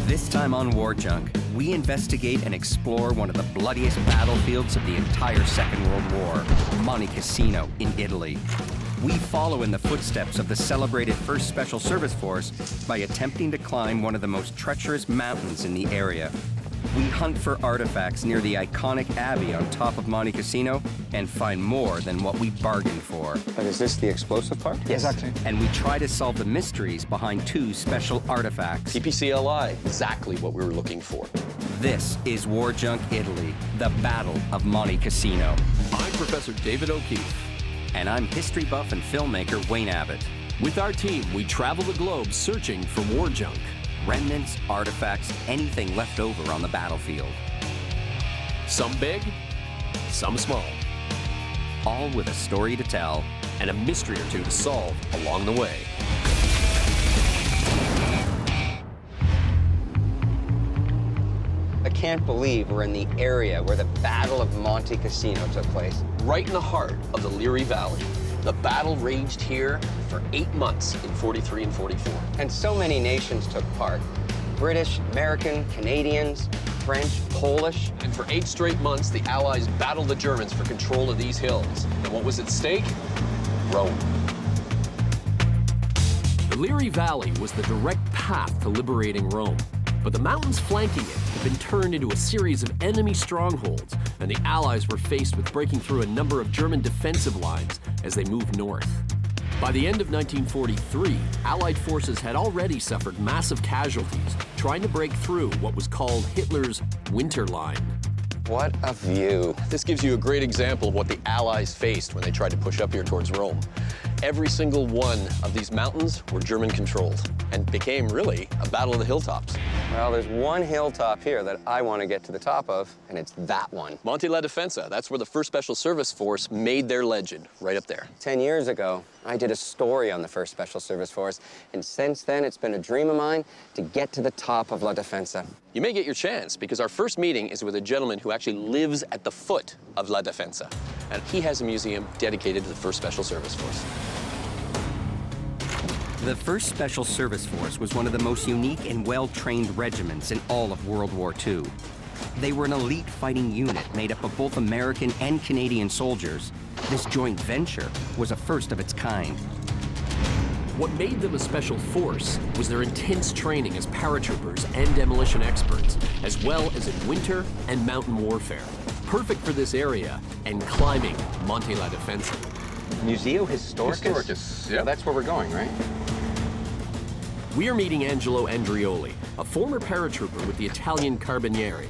This time on War Junk, we investigate and explore one of the bloodiest battlefields of the entire Second World War, Monte Cassino in Italy. We follow in the footsteps of the celebrated 1st Special Service Force by attempting to climb one of the most treacherous mountains in the area. We hunt for artifacts near the iconic abbey on top of Monte Cassino and find more than what we bargained for. But is this the explosive part? Yes. Exactly. And we try to solve the mysteries behind 2 special artifacts. PPCLI, exactly what we were looking for. This is War Junk Italy, the Battle of Monte Cassino. I'm Professor David O'Keefe. And I'm history buff and filmmaker Wayne Abbott. With our team, we travel the globe searching for war junk. Remnants, artifacts, anything left over on the battlefield. Some big, some small. All with a story to tell. And a mystery or two to solve along the way. I can't believe we're in the area where the Battle of Monte Cassino took place. Right in the heart of the Leary Valley. The battle raged here for 8 months in 43 and 44. And so many nations took part. British, American, Canadians, French, Polish. And for 8 straight months, the Allies battled the Germans for control of these hills. And what was at stake? Rome. The Leary Valley was the direct path to liberating Rome. But the mountains flanking it had been turned into a series of enemy strongholds, and the Allies were faced with breaking through a number of German defensive lines as they moved north. By the end of 1943, Allied forces had already suffered massive casualties trying to break through what was called Hitler's Winter Line. What a view. This gives you a great example of what the Allies faced when they tried to push up here towards Rome. Every single one of these mountains were German-controlled and became really a battle of the hilltops. Well, there's one hilltop here that I want to get to the top of, and it's that one. Monte La Defensa, that's where the 1st Special Service Force made their legend, right up there. 10 years ago, I did a story on the 1st Special Service Force, and since then, it's been a dream of mine to get to the top of La Defensa. You may get your chance, because our first meeting is with a gentleman who actually lives at the foot of La Defensa, and he has a museum dedicated to the 1st Special Service Force. The 1st Special Service Force was one of the most unique and well-trained regiments in all of World War II. They were an elite fighting unit made up of both American and Canadian soldiers. This joint venture was a first of its kind. What made them a special force was their intense training as paratroopers and demolition experts, as well as in winter and mountain warfare. Perfect for this area and climbing Monte La Defensa. Museo Historicus? Yeah. That's where we're going, right? We are meeting Angelo Andrioli, a former paratrooper with the Italian Carabinieri.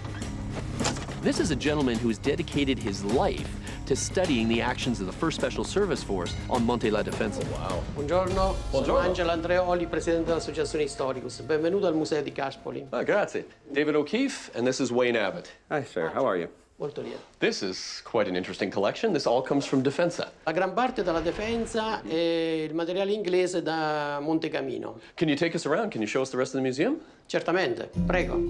This is a gentleman who has dedicated his life to studying the actions of the 1st Special Service Force on Monte La Defensa. Wow. Buongiorno, sono Buongiorno. Angelo Andreoli, presidente dell'Associazione Historicus. Benvenuto al Museo di Caspoli. Grazie. David O'Keefe, and this is Wayne Abbott. Hi, sir. How are you? Molto lieto. This is quite an interesting collection. This all comes from Defensa. La gran parte della difesa è il materiale inglese da Monte Cammino. Can you take us around? Can you show us the rest of the museum? Certamente, prego.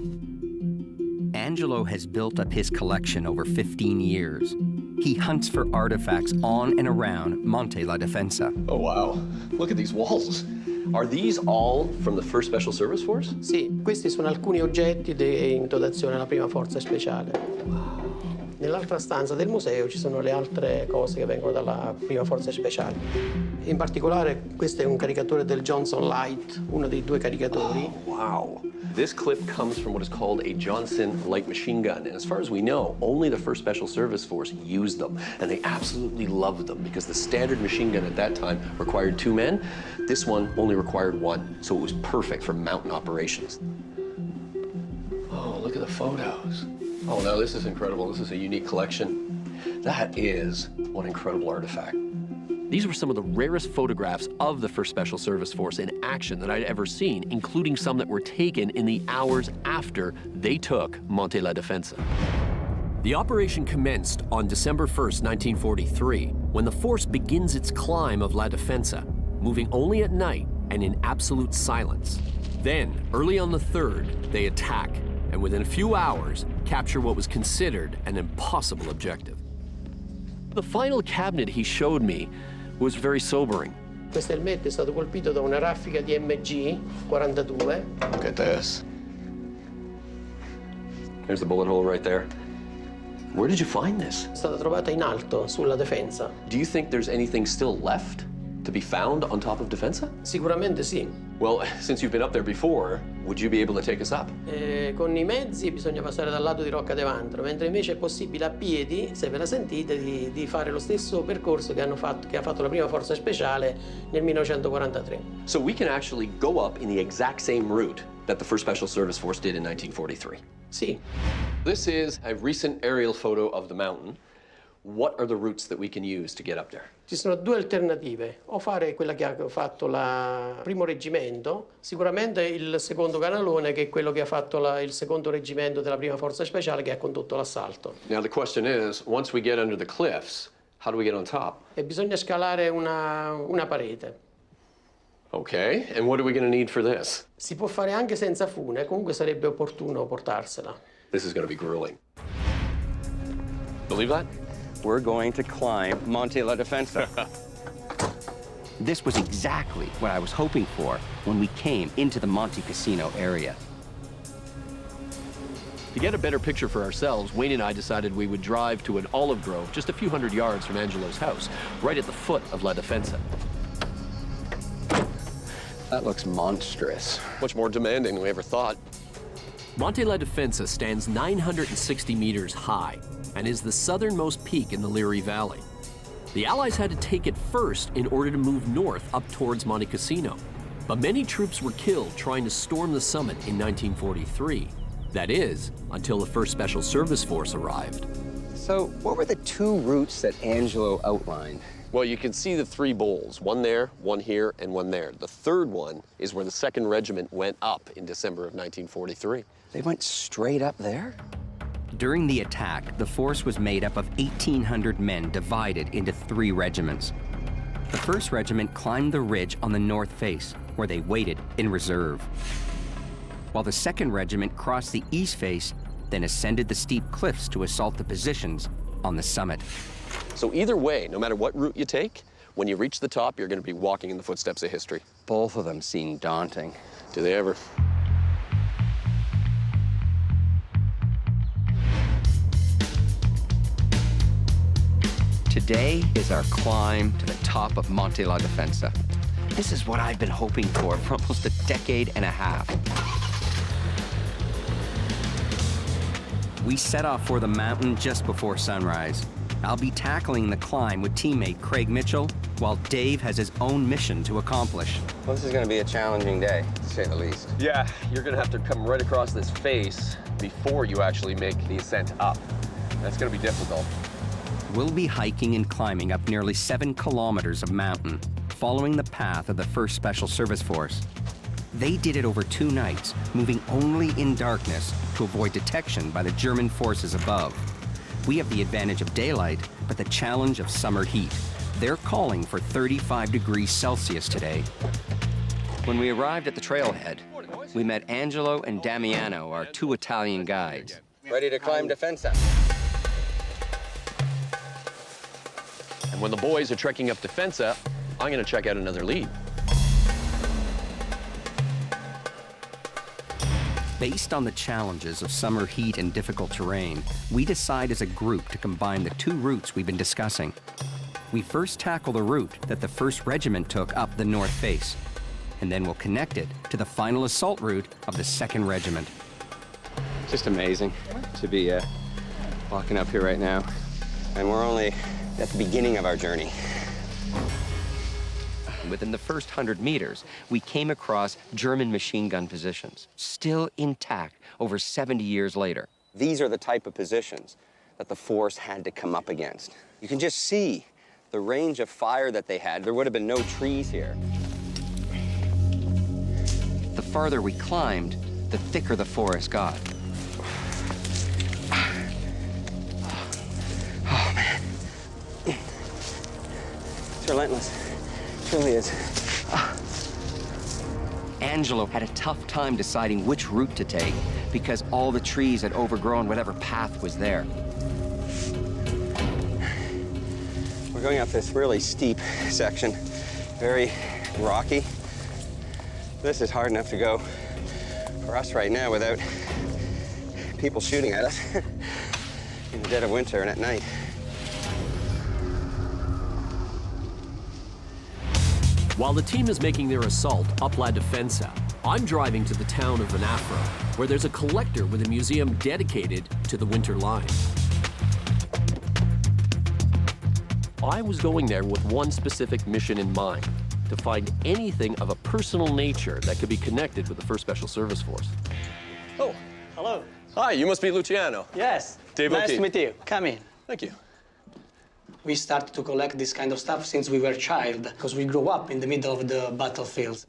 Angelo has built up his collection over 15 years. He hunts for artifacts on and around Monte La Defensa. Oh, wow. Look at these walls. Are these all from the 1st Special Service Force? Sì, questi sono alcuni oggetti in dotazione alla prima forza speciale. Nell'altra stanza del museo ci sono le altre cose che vengono dalla prima forza speciale. In particolare, questo è un caricatore del Johnson Light, uno dei 2 caricatori. Oh, wow. This clip comes from what is called a Johnson light machine gun. And as far as we know, only the 1st Special Service Force used them. And they absolutely loved them because the standard machine gun at that time required 2 men. This one only required 1. So it was perfect for mountain operations. Oh, look at the photos. Oh, no, this is incredible. This is a unique collection. That is one incredible artifact. These were some of the rarest photographs of the 1st Special Service Force in action that I'd ever seen, including some that were taken in the hours after they took Monte La Defensa. The operation commenced on December 1st, 1943, when the force begins its climb of La Defensa, moving only at night and in absolute silence. Then, early on the 3rd, they attack, and within a few hours, capture what was considered an impossible objective. The final cabinet he showed me was very sobering. Questo elmetto è stato colpito da una raffica di MG 42. Look at this. There's the bullet hole right there. Where did you find this? È stata trovata in alto, sulla Defensa. Do you think there's anything still left to be found on top of Defensa? Sicuramente sì. Well, since you've been up there before, would you be able to take us up? Con i mezzi bisogna passare dal lato di Rocca d'Evantro, mentre invece è possibile a piedi, se ve la sentite, di fare lo stesso percorso che ha fatto la prima forza speciale nel 1943. So we can actually go up in the exact same route that the 1st Special Service Force did in 1943. Sì. This is a recent aerial photo of the mountain. What are the routes that we can use to get up there? Ci sono due alternative, o fare quella che ha fatto il primo reggimento, sicuramente il secondo canalone, che è quello che ha fatto il secondo reggimento della prima forza speciale, che ha condotto l'assalto. Now the question is, once we get under the cliffs, how do we get on top? E bisogna scalare una parete. Okay, and what are we going to need for this? Si può fare anche senza fune, comunque sarebbe opportuno portarsela. This is going to be grueling. Believe that? We're going to climb Monte la Defensa. This was exactly what I was hoping for when we came into the Monte Cassino area. To get a better picture for ourselves, Wayne and I decided we would drive to an olive grove just a few hundred yards from Angelo's house, right at the foot of La Defensa. That looks monstrous. Much more demanding than we ever thought. Monte La Defensa stands 960 meters high and is the southernmost peak in the Liri Valley. The Allies had to take it first in order to move north up towards Monte Cassino. But many troops were killed trying to storm the summit in 1943. That is, until the 1st Special Service Force arrived. So, what were the two routes that Angelo outlined? Well, you can see the 3 bowls, one there, one here, and one there. The 3rd one is where the 2nd Regiment went up in December of 1943. They went straight up there? During the attack, the force was made up of 1,800 men divided into 3 regiments. The 1st Regiment climbed the ridge on the north face, where they waited in reserve, while the 2nd Regiment crossed the east face, then ascended the steep cliffs to assault the positions on the summit. So either way, no matter what route you take, when you reach the top, you're going to be walking in the footsteps of history. Both of them seem daunting. Do they ever? Today is our climb to the top of Monte la Defensa. This is what I've been hoping for almost a decade and a half. We set off for the mountain just before sunrise. I'll be tackling the climb with teammate Craig Mitchell, while Dave has his own mission to accomplish. Well, this is going to be a challenging day, to say the least. Yeah, you're going to have to come right across this face before you actually make the ascent up. That's going to be difficult. We'll be hiking and climbing up nearly 7 kilometers of mountain, following the path of the 1st Special Service Force. They did it over 2 nights, moving only in darkness to avoid detection by the German forces above. We have the advantage of daylight, but the challenge of summer heat. They're calling for 35 degrees Celsius today. When we arrived at the trailhead, we met Angelo and Damiano, our 2 Italian guides. Ready to climb Defensa? And when the boys are trekking up Defensa, I'm going to check out another lead. Based on the challenges of summer heat and difficult terrain, we decide as a group to combine the 2 routes we've been discussing. We first tackle the route that the 1st Regiment took up the north face, and then we'll connect it to the final assault route of the 2nd Regiment. Just amazing to be walking up here right now. And we're only at the beginning of our journey. Within the first 100 meters, we came across German machine gun positions, still intact over 70 years later. These are the type of positions that the force had to come up against. You can just see the range of fire that they had. There would have been no trees here. The farther we climbed, the thicker the forest got. Oh, man. It's relentless. It really is. Angelo had a tough time deciding which route to take because all the trees had overgrown whatever path was there. We're going up this really steep section, very rocky. This is hard enough to go for us right now without people shooting at us in the dead of winter and at night. While the team is making their assault up La Defensa, I'm driving to the town of Venafro, where there's a collector with a museum dedicated to the Winter Line. I was going there with one specific mission in mind, to find anything of a personal nature that could be connected with the 1st Special Service Force. Oh, hello. Hi, you must be Luciano. Yes. Dave nice O'Keefe. to meet you. Come in. Thank you. We started to collect this kind of stuff since we were a child, because we grew up in the middle of the battlefields.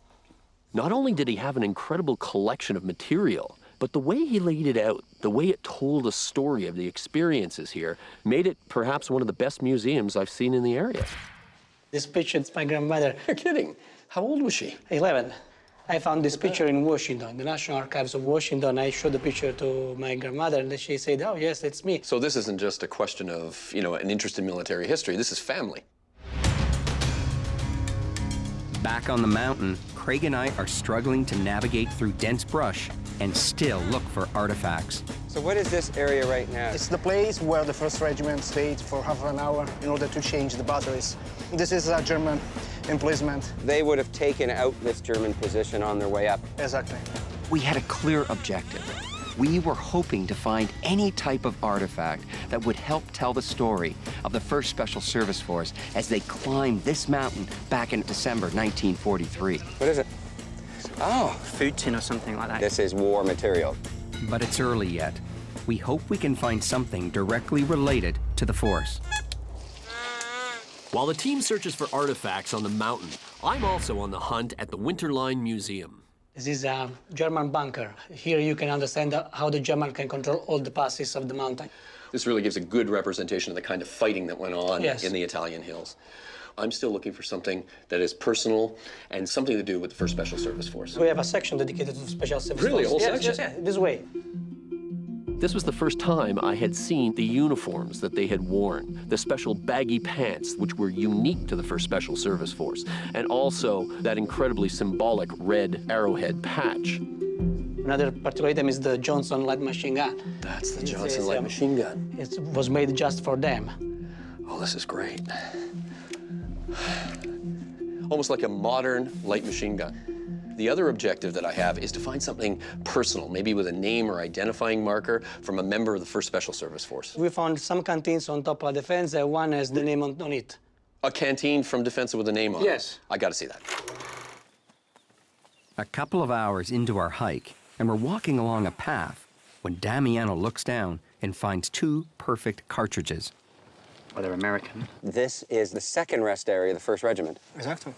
Not only did he have an incredible collection of material, but the way he laid it out, the way it told a story of the experiences here, made it perhaps one of the best museums I've seen in the area. This picture is my grandmother, You're kidding. How old was she? 11. I found this picture in Washington, the National Archives of Washington. I showed the picture to my grandmother, and she said, oh, yes, it's me. So this isn't just a question of, an interest in military history. This is family. Back on the mountain, Craig and I are struggling to navigate through dense brush and still look for artifacts. So what is this area right now? It's the place where the 1st Regiment stayed for half an hour in order to change the batteries. This is a German emplacement. They would have taken out this German position on their way up. Exactly. We had a clear objective. We were hoping to find any type of artifact that would help tell the story of the 1st Special Service Force as they climbed this mountain back in December 1943. What is it? Oh, Food tin or something like that. this is war material. But it's early yet. We hope we can find something directly related to the force. While the team searches for artifacts on the mountain, I'm also on the hunt at the Winter Line Museum. This is a German bunker. Here you can understand how the German can control all the passes of the mountain. This really gives a good representation of the kind of fighting that went on Yes. in the Italian hills. I'm still looking for something that is personal and something to do with the 1st Special Service Force. We have a section dedicated to special service. Really? A whole Yes, section? yes, this way. This was the first time I had seen the uniforms that they had worn, the special baggy pants, which were unique to the 1st Special Service Force, and also that incredibly symbolic red arrowhead patch. Another particular item is the Johnson light machine gun. That's the It's- Johnson it's, light machine gun. It was made just for them. Oh, this is great. Almost like a modern light machine gun. The other objective that I have is to find something personal, maybe with a name or identifying marker from a member of the 1st Special Service Force. We found some canteens on top of the fence, and one has the name on it. A canteen from Defensa with a name on it. Yes. I gotta see that. A couple of hours into our hike, and we're walking along a path when Damiano looks down and finds 2 perfect cartridges. Oh, they're American. This is the 2nd rest area of the 1st Regiment. Exactly.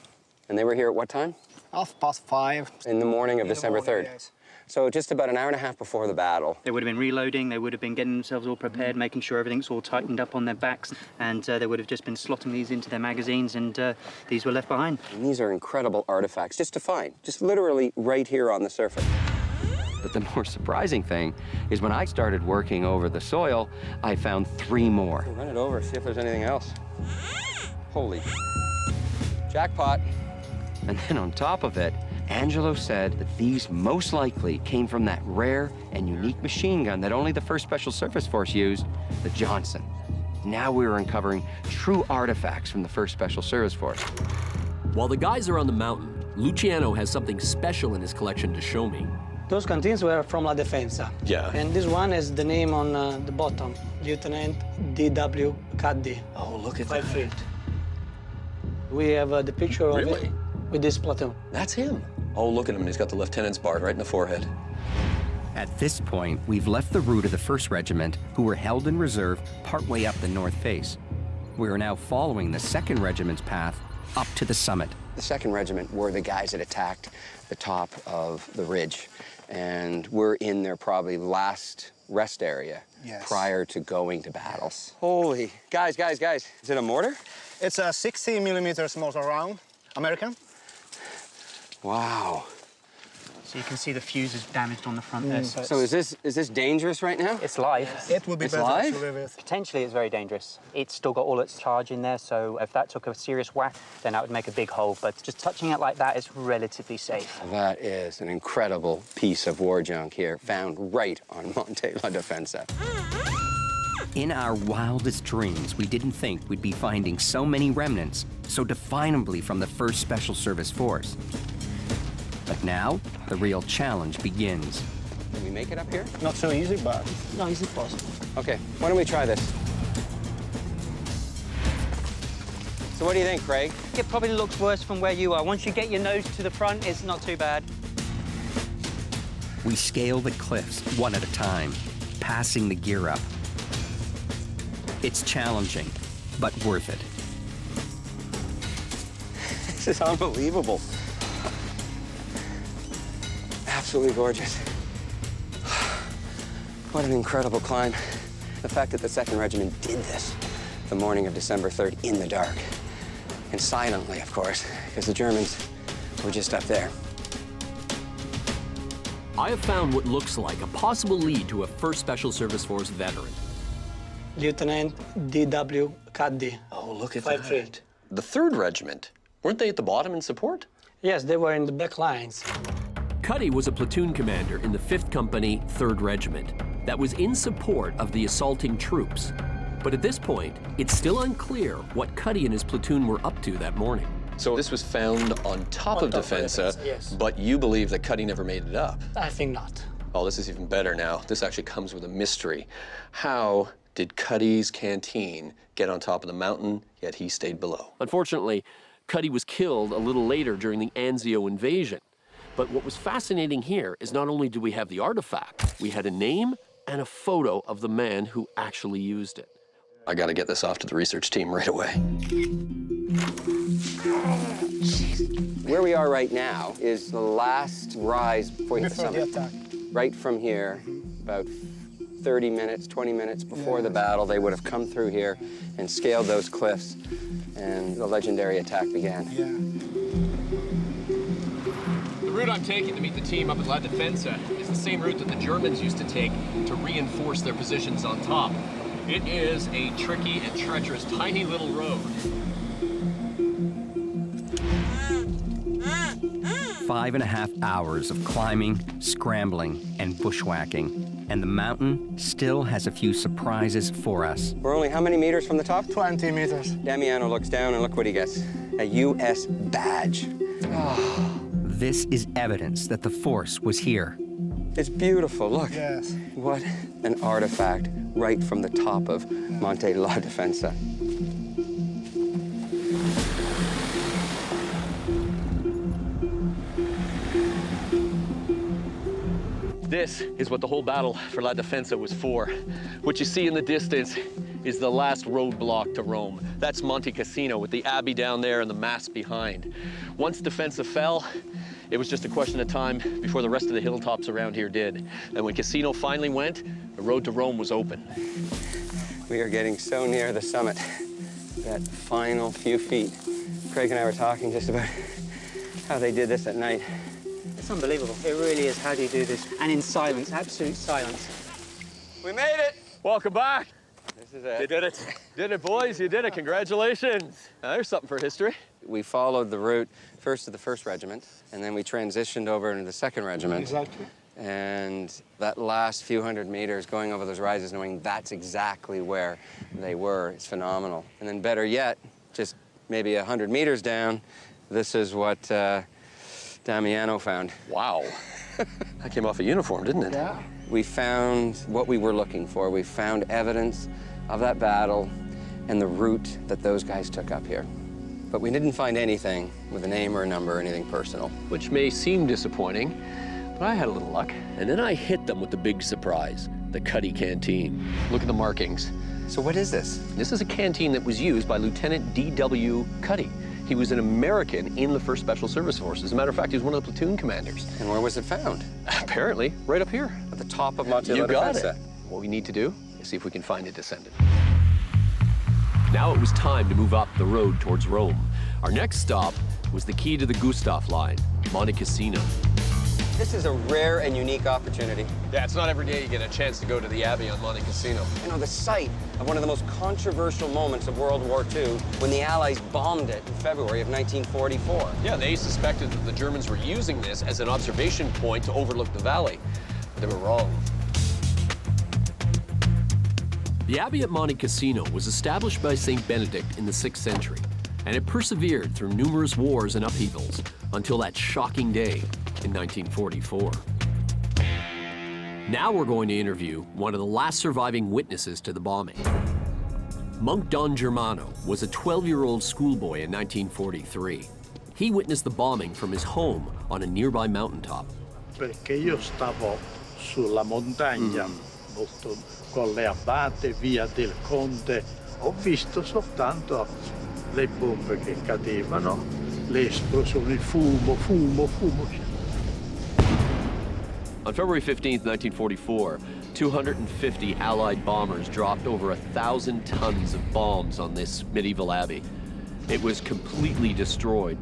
And they were here at what time? 5:30. In the morning of In the December morning, 3rd. yes. So just about an hour and a half before the battle. They would have been reloading, they would have been getting themselves all prepared, making sure everything's all tightened up on their backs, and they would have just been slotting these into their magazines, and these were left behind. And these are incredible artifacts just to find, just literally right here on the surface. But the more surprising thing is when I started working over the soil, I found 3 more. Run it over, see if there's anything else. Holy jackpot. And then on top of it, Angelo said that these most likely came from that rare and unique machine gun that only the 1st Special Service Force used, the Johnson. Now we were uncovering true artifacts from the 1st Special Service Force. While the guys are on the mountain, Luciano has something special in his collection to show me. Those canteens were from La Defensa. Yeah. And this one has the name on the bottom, Lieutenant WWII. Oh, look at 5 that. feet. We have the picture of Really? it with this platoon. That's him. Oh, look at him. He's got the lieutenant's bar right in the forehead. At this point, we've left the route of the 1st Regiment, who were held in reserve partway up the north face. We are now following the 2nd Regiment's path up to the summit. The 2nd Regiment were the guys that attacked the top of the ridge. And we're in their probably last rest area Yes. prior to going to battle. Holy, guys. Is it a mortar? It's a 60 millimeter mortar round, American. Wow. So you can see the fuse is damaged on the front there. So is this dangerous right now? It's live. It would be It's better live? to live with. Potentially, it's very dangerous. It's still got all its charge in there, so if that took a serious whack, then that would make a big hole. But just touching it like that is relatively safe. That is an incredible piece of war junk here, found right on Monte La Defensa. In our wildest dreams, we didn't think we'd be finding so many remnants so definably from the 1st Special Service Force. But now, the real challenge begins. Can we make it up here? Not so easy, but No, is it possible? Okay, why don't we try this? So what do you think, Craig? It probably looks worse from where you are. Once you get your nose to the front, it's not too bad. We scale the cliffs one at a time, passing the gear up. It's challenging, but worth it. This is unbelievable. Absolutely gorgeous. What an incredible climb. The fact that the 2nd Regiment did this the morning of December 3rd in the dark. And silently, of course, because the Germans were just up there. I have found what looks like a possible lead to a 1st Special Service Force veteran. Lieutenant WWII. Oh, look at 5-3. that. The 3rd Regiment, weren't they at the bottom in support? Yes, they were in the back lines. Cuddy was a platoon commander in the 5th Company, 3rd Regiment, that was in support of the assaulting troops. But at this point, it's still unclear what Cuddy and his platoon were up to that morning. So this was found on top of Defensa, yes. but you believe that Cuddy never made it up. I think not. Oh, this is even better now. This actually comes with a mystery. How did Cuddy's canteen get on top of the mountain, yet he stayed below? Unfortunately, Cuddy was killed a little later during the Anzio invasion. But what was fascinating here is not only do we have the artifact, we had a name and a photo of the man who actually used it. I gotta get this off to the research team right away. Where we are right now is the last rise before you hit the before the summit. attack. Right from here, about 30 minutes, 20 minutes before the battle, they would have come through here and scaled those cliffs, and the legendary attack began. Yeah. The route I'm taking to meet the team up at La Defensa is the same route that the Germans used to take to reinforce their positions on top. It is a tricky and treacherous, tiny little road. 5.5 hours of climbing, scrambling, and bushwhacking. And the mountain still has a few surprises for us. We're only how many meters from the top? 20 meters. Damiano looks down and look what he gets. A U.S. badge. This is evidence that the force was here. It's beautiful, look. Yes. What an artifact right from the top of Monte La Defensa. This is what the whole battle for La Defensa was for. What you see in the distance is the last roadblock to Rome. That's Monte Cassino with the abbey down there and the mass behind. Once Defensa fell, it was just a question of time before the rest of the hilltops around here did. And when Cassino finally went, the road to Rome was open. We are getting so near the summit. That final few feet. Craig and I were talking just about how they did this at night. It's unbelievable. It really is. How do you do this? And in silence, absolute silence. We made it! Welcome back. This is it. You did it. Did it, boys. You did it. Congratulations. There's something for history. We followed the route first to the 1st Regiment, and then we transitioned over into the 2nd Regiment. Exactly. And that last few hundred meters going over those rises, knowing that's exactly where they were, is phenomenal. And then better yet, just maybe 100 meters down, this is what Damiano found. Wow. That came off a uniform, didn't it? Yeah. We found what we were looking for. We found evidence of that battle and the route that those guys took up here. But we didn't find anything with a name or a number or anything personal. Which may seem disappointing, but I had a little luck. And then I hit them with the big surprise, the Cuddy Canteen. Look at the markings. So what is this? This is a canteen that was used by Lieutenant D.W. Cuddy. He was an American in the 1st Special Service Force. As a matter of fact, he was one of the platoon commanders. And where was it found? Apparently, right up here. At the top of Monte La You got Defensa. it. What we need to do is see if we can find a descendant. Now it was time to move up the road towards Rome. Our next stop was the key to the Gustav line, Monte Cassino. This is a rare and unique opportunity. Yeah, it's not every day you get a chance to go to the Abbey on Monte Cassino. You know, the site of one of the most controversial moments of World War II when the Allies bombed it in February of 1944. Yeah, they suspected that the Germans were using this as an observation point to overlook the valley. But they were wrong. The Abbey at Monte Cassino was established by St. Benedict in the 6th century, and it persevered through numerous wars and upheavals until that shocking day in 1944. Now we're going to interview one of the last surviving witnesses to the bombing. Monk Don Germano was a 12-year-old schoolboy in 1943. He witnessed the bombing from his home on a nearby mountaintop. Perché io stavo sulla montagna, molto Colle Abate, Via del Conte. Ho visto soltanto le bombe che cadevano, le esplosioni, fumo. On February 15, 1944, 250 Allied bombers dropped over 1,000 tons of bombs on this medieval abbey. It was completely destroyed.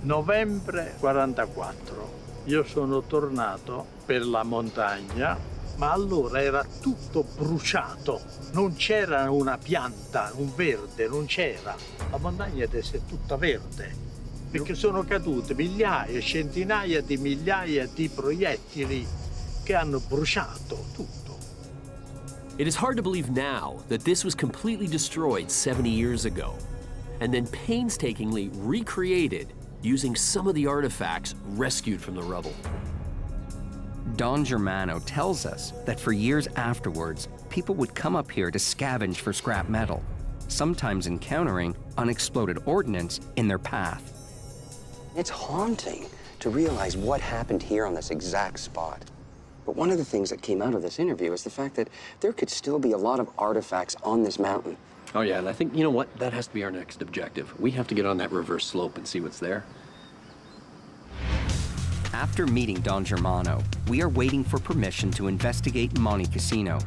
Novembre 44. Io sono tornato per la montagna, ma allora era tutto bruciato. Non c'era una pianta, un verde, non c'era. La montagna adesso è tutta verde. Perché sono cadute migliaia, centinaia di migliaia di proiettili che hanno bruciato tutto. It is hard to believe now that this was completely destroyed 70 years ago, and then painstakingly recreated using some of the artifacts rescued from the rubble. Don Germano tells us that for years afterwards, people would come up here to scavenge for scrap metal, sometimes encountering unexploded ordnance in their path. It's haunting to realize what happened here on this exact spot. But one of the things that came out of this interview is the fact that there could still be a lot of artifacts on this mountain. Oh yeah, and I think, you know what? That has to be our next objective. We have to get on that reverse slope and see what's there. After meeting Don Germano, we are waiting for permission to investigate Monte Cassino.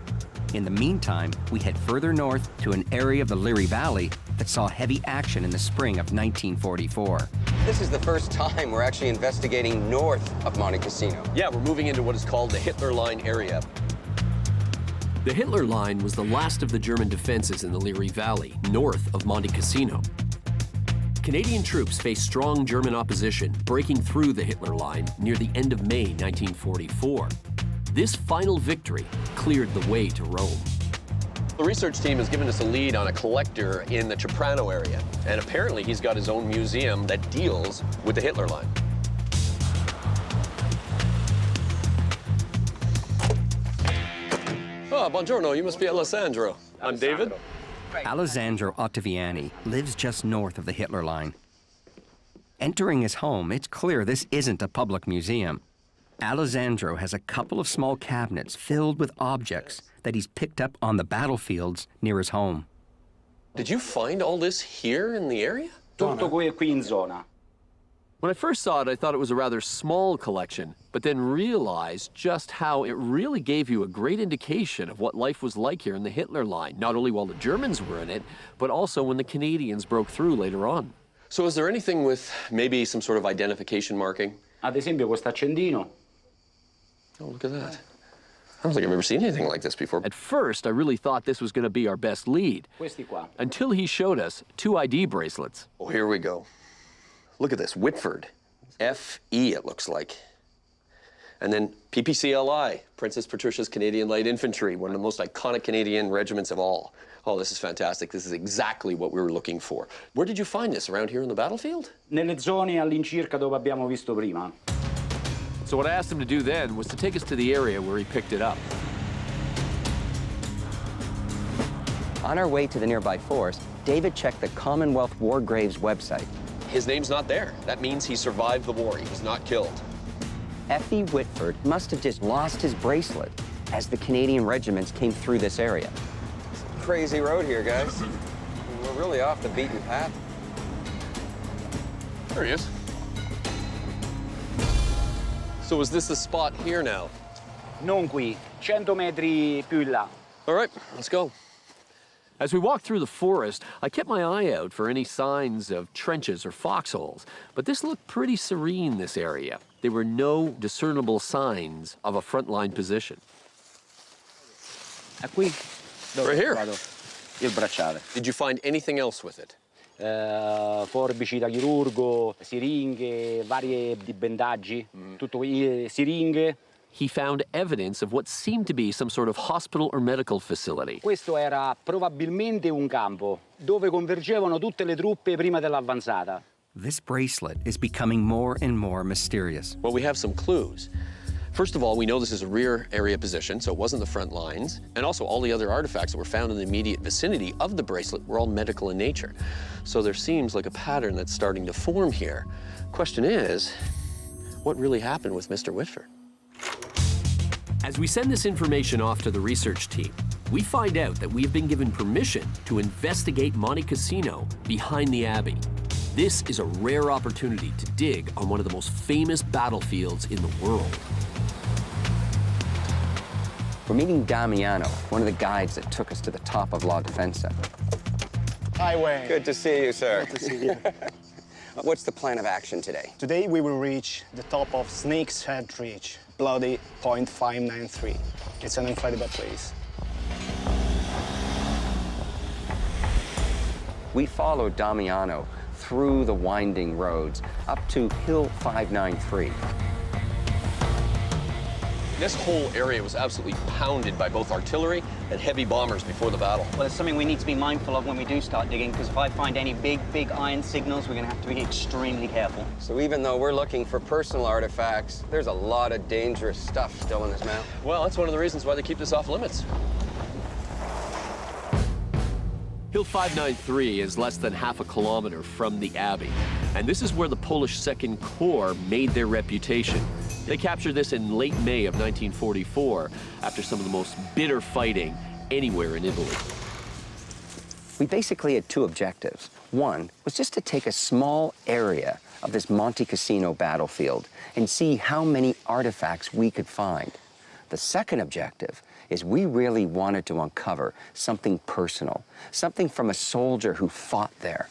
In the meantime, we head further north to an area of the Liri Valley that saw heavy action in the spring of 1944. This is the first time we're actually investigating north of Monte Cassino. Yeah, we're moving into what is called the Hitler Line area. The Hitler Line was the last of the German defenses in the Liri Valley, north of Monte Cassino. Canadian troops faced strong German opposition, breaking through the Hitler Line near the end of May 1944. This final victory cleared the way to Rome. The research team has given us a lead on a collector in the Ceprano area, and apparently he's got his own museum that deals with the Hitler Line. Oh, buongiorno, you must be Alessandro. I'm David. Alessandro Ottaviani lives just north of the Hitler Line. Entering his home, it's clear this isn't a public museum. Alessandro has a couple of small cabinets filled with objects that he's picked up on the battlefields near his home. Did you find all this here in the area? Tutto qui in zona. When I first saw it, I thought it was a rather small collection, but then realized just how it really gave you a great indication of what life was like here in the Hitler Line, not only while the Germans were in it, but also when the Canadians broke through later on. So is there anything with maybe some sort of identification marking? Ad esempio questo accendino. Oh, look at that. I don't think I've ever seen anything like this before. At first, I really thought this was going to be our best lead, Questi qua. until he showed us 2 ID bracelets. Oh, here we go. Look at this, Whitford. FE, it looks like. And then PPCLI, Princess Patricia's Canadian Light Infantry, one of the most iconic Canadian regiments of all. Oh, this is fantastic. This is exactly what we were looking for. Where did you find this? Around here in the battlefield? Nelle zone all'incirca dove abbiamo visto prima. So what I asked him to do then was to take us to the area where he picked it up. On our way to the nearby forest, David checked the Commonwealth War Graves website. His name's not there. That means he survived the war. He was not killed. F.E. Whitford must have just lost his bracelet as the Canadian regiments came through this area. Crazy road here, guys. We're really off the beaten path. There he is. So is this the spot here now? Non qui, 100 metri più in là. All right, let's go. As we walked through the forest, I kept my eye out for any signs of trenches or foxholes, but this looked pretty serene, this area. there were no discernible signs of a frontline position. È qui dove Right here. vado il bracciale. Did you find anything else with it? Forbici da chirurgo, siringhe, varie di bendaggi, tutto siringhe. He found evidence of what seemed to be some sort of hospital or medical facility. Questo era probabilmente un campo dove convergevano tutte le truppe prima dell'avanzata. This bracelet is becoming more and more mysterious. Well, we have some clues. First of all, we know this is a rear area position, so it wasn't the front lines. And also, all the other artifacts that were found in the immediate vicinity of the bracelet were all medical in nature. So there seems like a pattern that's starting to form here. Question is, what really happened with Mr. Whitford? As we send this information off to the research team, we find out that we've been given permission to investigate Monte Cassino behind the Abbey. This is a rare opportunity to dig on one of the most famous battlefields in the world. We're meeting Damiano, one of the guides that took us to the top of La Defensa. Hi, Wayne. Good to see you, sir. Good to see you. What's the plan of action today? Today we will reach the top of Snake's Head Ridge, bloody point 593. It's an incredible place. We followed Damiano through the winding roads up to Hill 593. This whole area was absolutely pounded by both artillery and heavy bombers before the battle. Well, it's something we need to be mindful of when we do start digging, because if I find any big iron signals, we're going to have to be extremely careful. So even though we're looking for personal artifacts, there's a lot of dangerous stuff still in this mountain. Well, that's one of the reasons why they keep this off limits. Hill 593 is less than half a kilometer from the Abbey, and this is where the Polish Second Corps made their reputation. They captured this in late May of 1944 after some of the most bitter fighting anywhere in Italy. We basically had two objectives. One was just to take a small area of this Monte Cassino battlefield and see how many artifacts we could find. The second objective is we really wanted to uncover something personal, something from a soldier who fought there.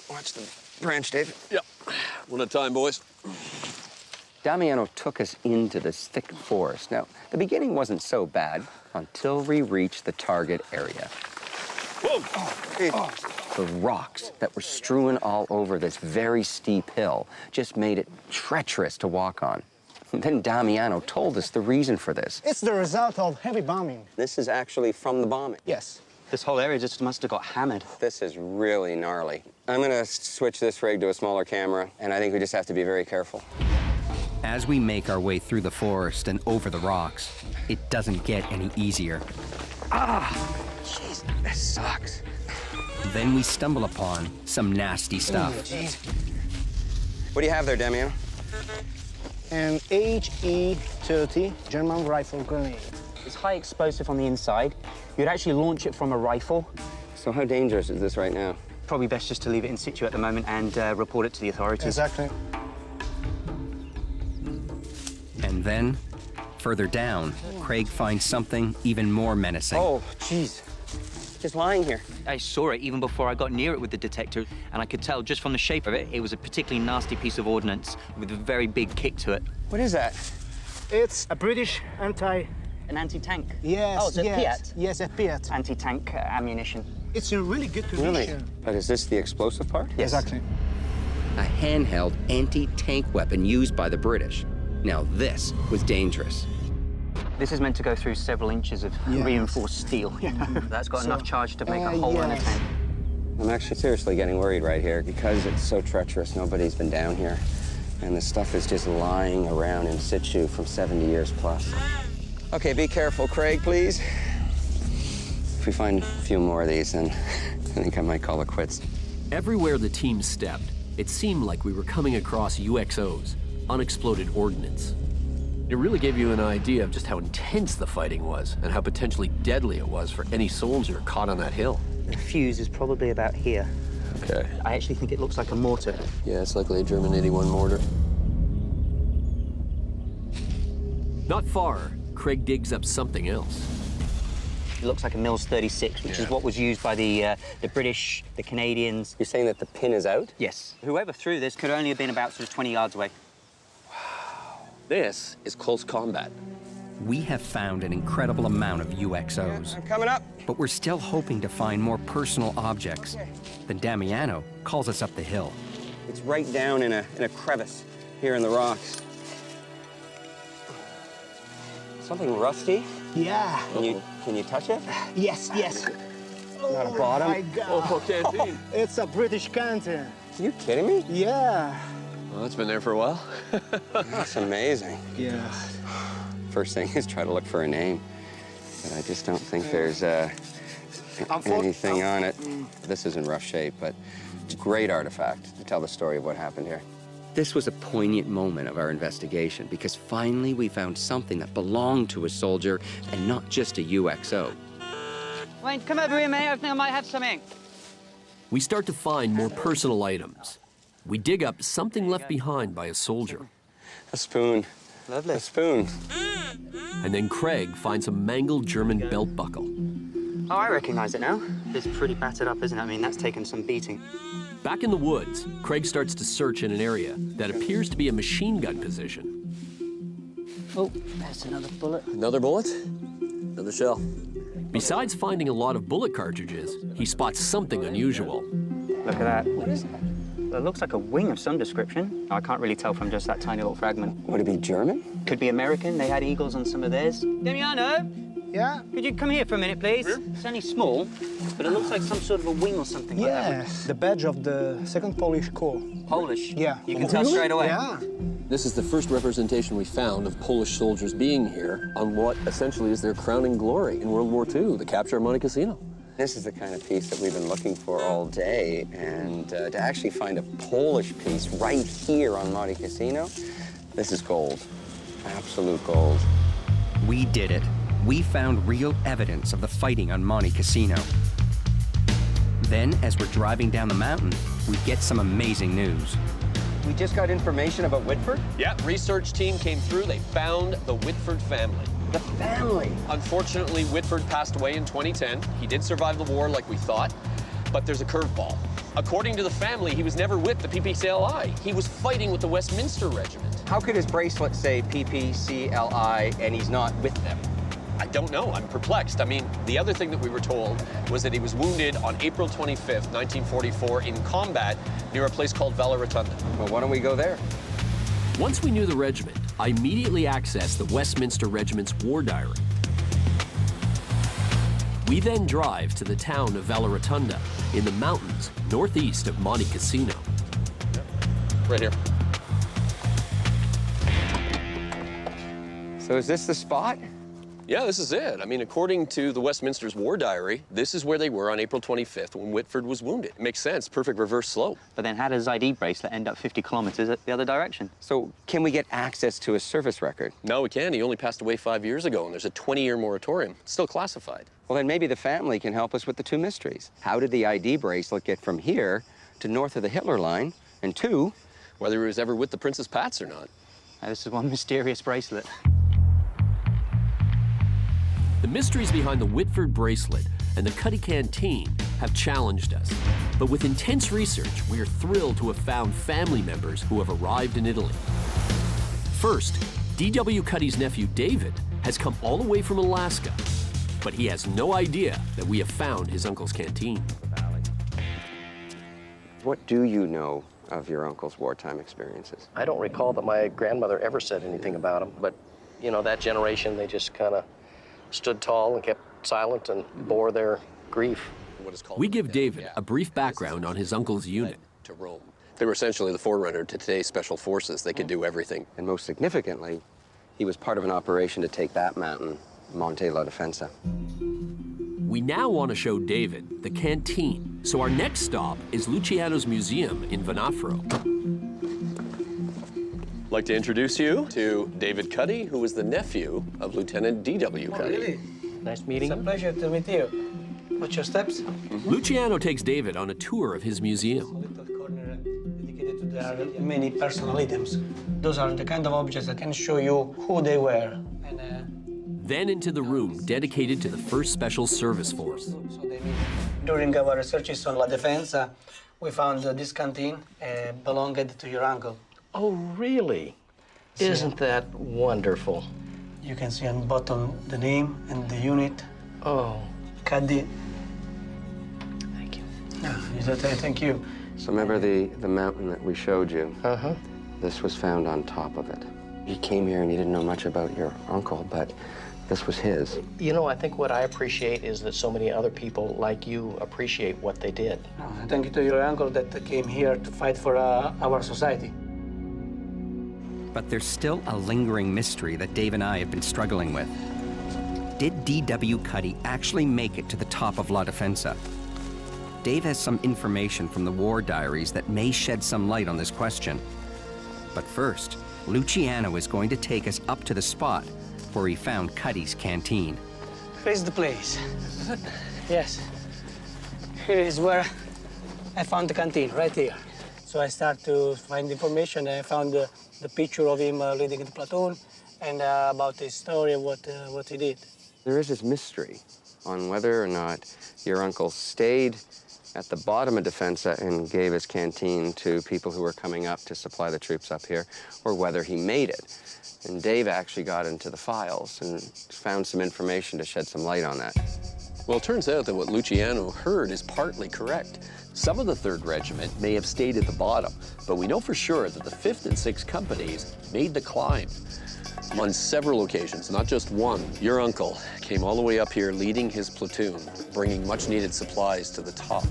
Watch the branch, David. Yep. One at a time, boys. Damiano took us into this thick forest. Now, the beginning wasn't so bad until we reached the target area. Whoa! The rocks that were strewn all over this very steep hill just made it treacherous to walk on. And then Damiano told us the reason for this. It's the result of heavy bombing. This is actually from the bombing. Yes. This whole area just must have got hammered. This is really gnarly. I'm gonna switch this rig to a smaller camera, and I think we just have to be very careful. As we make our way through the forest and over the rocks, it doesn't get any easier. Jeez, this sucks. Then we stumble upon some nasty stuff. What do you have there, Damiano? An HE-30 German rifle grenade. It's high explosive on the inside. You'd actually launch it from a rifle. So how dangerous is this right now? Probably best just to leave it in situ at the moment and report it to the authorities. Exactly. And then, further down, Craig finds something even more menacing. Oh, jeez. Just lying here. I saw it even before I got near it with the detector, and I could tell just from the shape of it, it was a particularly nasty piece of ordnance with a very big kick to it. What is that? It's a British An anti-tank? Yes, Oh, it's a yes. Piat? Yes, a Piat. Anti-tank ammunition. It's in really good condition. Really? But is this the explosive part? Yes. Exactly. A handheld anti-tank weapon used by the British. Now this was dangerous. This is meant to go through several inches of Yes. reinforced steel. That's got enough charge to make a hole in a yes. tank. I'm actually seriously getting worried right here because it's so treacherous. Nobody's been down here. And the stuff is just lying around in situ from 70 years plus. Okay, be careful, Craig, please. If we find a few more of these, then I think I might call it quits. Everywhere the team stepped, it seemed like we were coming across UXOs, unexploded ordnance. It really gave you an idea of just how intense the fighting was and how potentially deadly it was for any soldier caught on that hill. The fuse is probably about here. Okay. I actually think it looks like a mortar. Yeah, it's likely a German 81 mortar. Not far, Craig digs up something else. It looks like a Mills 36, which is what was used by the British, the Canadians. You're saying that the pin is out? Yes. Whoever threw this could only have been about sort of 20 yards away. This is close combat. We have found an incredible amount of UXOs. I'm coming up. But we're still hoping to find more personal objects. Then Damiano calls us up the hill. It's right down in a crevice here in the rocks. Something rusty? Yeah. Can you touch it? Yes, yes. Not a bottom? My God. Canteen. It's a British canteen. Are you kidding me? Yeah. Well, it's been there for a while. That's amazing. Yeah. First thing is try to look for a name. But I just don't think there's anything on it. This is in rough shape, but it's a great artifact to tell the story of what happened here. This was a poignant moment of our investigation because finally we found something that belonged to a soldier and not just a UXO. Wayne, come over here, mate. I think I might have something. We start to find more personal items. We dig up something left behind by a soldier. A spoon. Lovely. A spoon. And then Craig finds a mangled German belt buckle. Oh, I recognize it now. It's pretty battered up, isn't it? I mean, that's taken some beating. Back in the woods, Craig starts to search in an area that appears to be a machine gun position. Oh, there's another bullet. Another bullet? Another shell. Besides finding a lot of bullet cartridges, he spots something unusual. Look at that. What is that? It looks like a wing of some description. I can't really tell from just that tiny little fragment. Would it be German? Could be American. They had eagles on some of theirs. Damiano, Yeah? could you come here for a minute, please? It's only small, but it looks like some sort of a wing or something like that. Yes. The badge of the 2nd Polish Corps. Polish? Yeah. You can tell straight away. Yeah. This is the first representation we found of Polish soldiers being here on what essentially is their crowning glory in World War II, the capture of Monte Cassino. This is the kind of piece that we've been looking for all day, and to actually find a Polish piece right here on Monte Cassino, this is gold. Absolute gold. We did it. We found real evidence of the fighting on Monte Cassino. Then, as we're driving down the mountain, we get some amazing news. We just got information about Whitford? Yeah, research team came through. They found the Whitford family. The family? Unfortunately, Whitford passed away in 2010. He did survive the war like we thought, but there's a curveball. According to the family, he was never with the PPCLI. He was fighting with the Westminster Regiment. How could his bracelet say PPCLI and he's not with them? I don't know. I'm perplexed. I mean, the other thing that we were told was that he was wounded on April 25th, 1944 in combat near a place called Valla Rotunda. Well, why don't we go there? Once we knew the regiment, I immediately accessed the Westminster Regiment's war diary. We then drive to the town of Valla Rotunda in the mountains northeast of Monte Cassino. Right here. So is this the spot? Yeah, this is it. I mean, according to the Westminster's war diary, this is where they were on April 25th when Whitford was wounded. It makes sense, perfect reverse slope. But then how does his ID bracelet end up 50 kilometers the other direction? So can we get access to his service record? No, we can't. He only passed away 5 years ago, and there's a 20-year moratorium. It's still classified. Well, then maybe the family can help us with the two mysteries. How did the ID bracelet get from here to north of the Hitler line? And two, whether he was ever with the Princess Pats or not. Now, this is one mysterious bracelet. The mysteries behind the Whitford bracelet and the Cuddy Canteen have challenged us. But with intense research, we are thrilled to have found family members who have arrived in Italy. First, D.W. Cuddy's nephew, David, has come all the way from Alaska, but he has no idea that we have found his uncle's canteen. What do you know of your uncle's wartime experiences? I don't recall that my grandmother ever said anything about him, but, you know, that generation, they just kind of stood tall and kept silent and bore their grief. We give David a brief background on his uncle's unit. To Rome. They were essentially the forerunner to today's special forces. They could do everything. And most significantly, he was part of an operation to take that mountain, Monte la Defensa. We now want to show David the canteen, so our next stop is Luciano's museum in Venafro. I'd like to introduce you to David Cuddy, who was the nephew of Lieutenant D.W. Cuddy. Really? Nice meeting. It's a pleasure to meet you. What's your steps? Luciano takes David on a tour of his museum. Little corner dedicated to their many personal items. Those are the kind of objects that can show you who they were. And, Then into the room dedicated to the 1st Special Service Force. during our researches on La Defensa, we found this canteen belonged to your uncle. Oh, really? Isn't that wonderful? You can see on the bottom the name and the unit. Oh, Caddy. thank you. Thank you. So remember the mountain that we showed you? Uh-huh. This was found on top of it. He came here and he didn't know much about your uncle, but this was his. You know, I think what I appreciate is that so many other people like you appreciate what they did. Thank you to your uncle that came here to fight for our society. But there's still a lingering mystery that Dave and I have been struggling with. Did D.W. actually make it to the top of La Defensa? Dave has some information from the war diaries that may shed some light on this question. But first, Luciano is going to take us up to the spot where he found Cuddy's canteen. Here is the place. Yes. Here is where I found the canteen, right here. So I start to find information, and I found the picture of him leading the platoon and about his story of what he did. There is this mystery on whether or not your uncle stayed at the bottom of Defensa and gave his canteen to people who were coming up to supply the troops up here, or whether he made it. And Dave actually got into the files and found some information to shed some light on that. Well, it turns out that what Luciano heard is partly correct. Some of the 3rd Regiment may have stayed at the bottom, but we know for sure that the 5th and 6th companies made the climb. On several occasions, not just one, your uncle came all the way up here leading his platoon, bringing much-needed supplies to the top.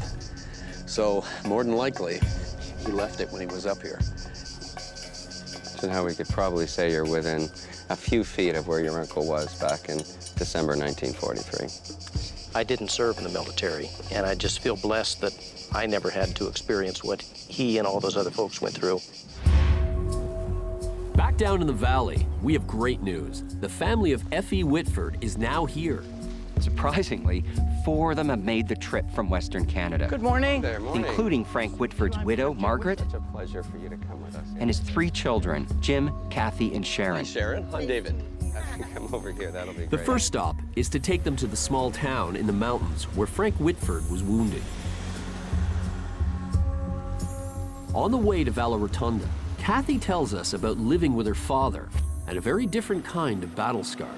So, more than likely, he left it when he was up here. So now we could probably say you're within a few feet of where your uncle was back in December 1943. I didn't serve in the military, and I just feel blessed that I never had to experience what he and all those other folks went through. Back down in the valley, we have great news. The family of F.E. Whitford is now here. Surprisingly, 4 of them have made the trip from Western Canada. Good morning. There, morning. Including Frank Whitford's widow, Margaret, Such a pleasure for you to come with us. and his 3 children, Jim, Kathy, and Sharon. Hi, Sharon. I'm David. Come over here, that'll be great. The first stop is to take them to the small town in the mountains where Frank Whitford was wounded. On the way to Valle Rotonda, Kathy tells us about living with her father and a very different kind of battle scar.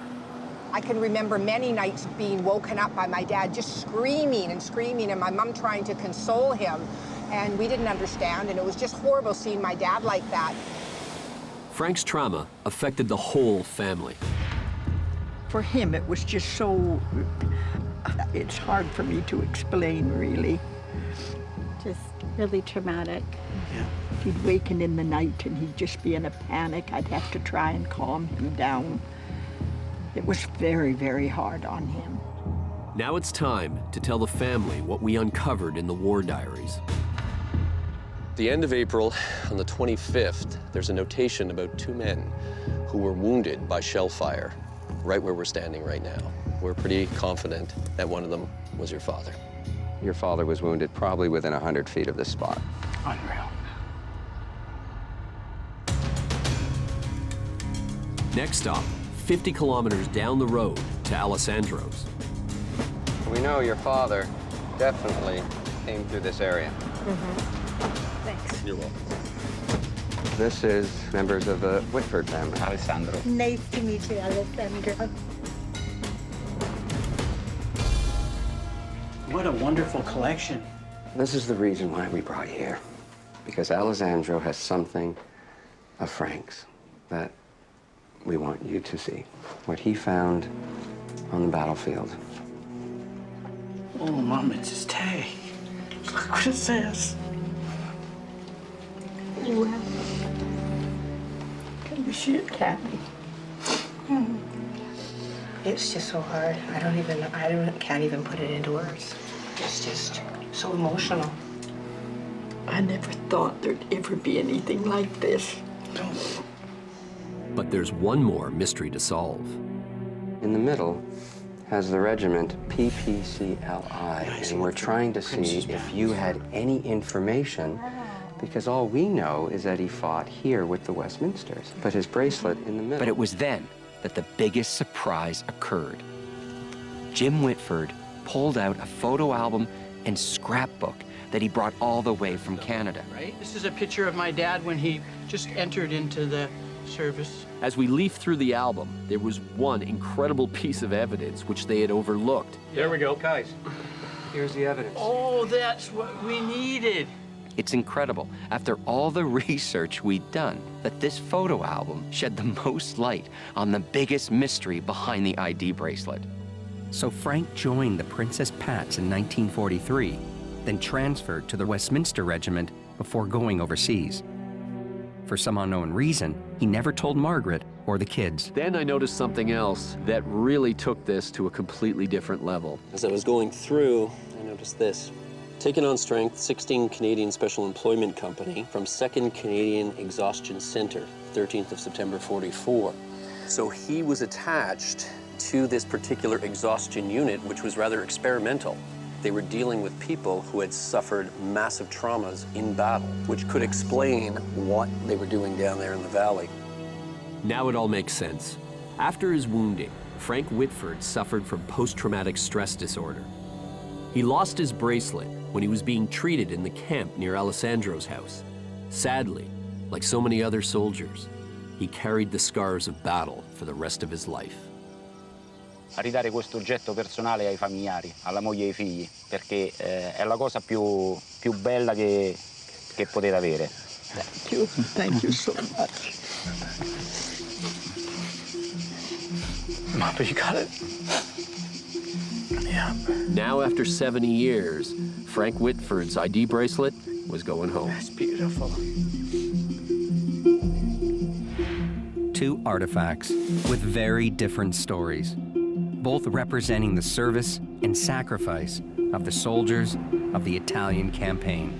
I can remember many nights being woken up by my dad just screaming and screaming, and my mom trying to console him, and we didn't understand, and it was just horrible seeing my dad like that. Frank's trauma affected the whole family. For him, it was just so, it's hard for me to explain, really. Just really traumatic. Yeah. He'd waken in the night and he'd just be in a panic. I'd have to try and calm him down. It was very, very hard on him. Now it's time to tell the family what we uncovered in the war diaries. At the end of April, on the 25th, there's a notation about 2 men who were wounded by shell fire right where we're standing right now. We're pretty confident that one of them was your father. Your father was wounded probably within 100 feet of this spot. Unreal. Next stop, 50 kilometers down the road to Alessandro's. We know your father definitely came through this area. Thanks. You're welcome. This is members of the Whitford family. Alessandro. Nice to meet you, Alessandra. What a wonderful collection. This is the reason why we brought you here. Because Alessandro has something of Frank's that we want you to see. What he found on the battlefield. Oh, Mom, it's his tag. Look what it says. Well, can you see it, Kathy? It's just so hard. Can't even put it into words. It's just so emotional. I never thought there'd ever be anything like this. But there's one more mystery to solve. In the middle has the regiment PPCLI, and we're trying to see if you had any information, because all we know is that he fought here with the Westminsters, but his bracelet in the middle. But it was then that the biggest surprise occurred. Jim Whitford pulled out a photo album and scrapbook that he brought all the way from Canada. Right? This is a picture of my dad when he just entered into the service. As we leafed through the album, there was one incredible piece of evidence which they had overlooked. There we go. Guys, here's the evidence. Oh, that's what we needed. It's incredible, after all the research we'd done, that this photo album shed the most light on the biggest mystery behind the ID bracelet. So Frank joined the Princess Pats in 1943, then transferred to the Westminster Regiment before going overseas. For some unknown reason, he never told Margaret or the kids. Then I noticed something else that really took this to a completely different level. As I was going through, I noticed this. Taken on strength, 16 Canadian Special Employment Company from 2nd Canadian Exhaustion Center, 13th of September 44. So he was attached to this particular exhaustion unit, which was rather experimental. They were dealing with people who had suffered massive traumas in battle, which could explain what they were doing down there in the valley. Now it all makes sense. After his wounding, Frank Whitford suffered from post-traumatic stress disorder. He lost his bracelet when he was being treated in the camp near Alessandro's house. Sadly, like so many other soldiers, he carried the scars of battle for the rest of his life. A ridare questo oggetto personale ai familiari, alla moglie e ai figli, perché è la cosa più bella che potete avere. Thank you so much. Mama, you got it? Yeah. Now, after 70 years, Frank Whitford's ID bracelet was going home. That's beautiful. Two artifacts with very different stories, both representing the service and sacrifice of the soldiers of the Italian campaign.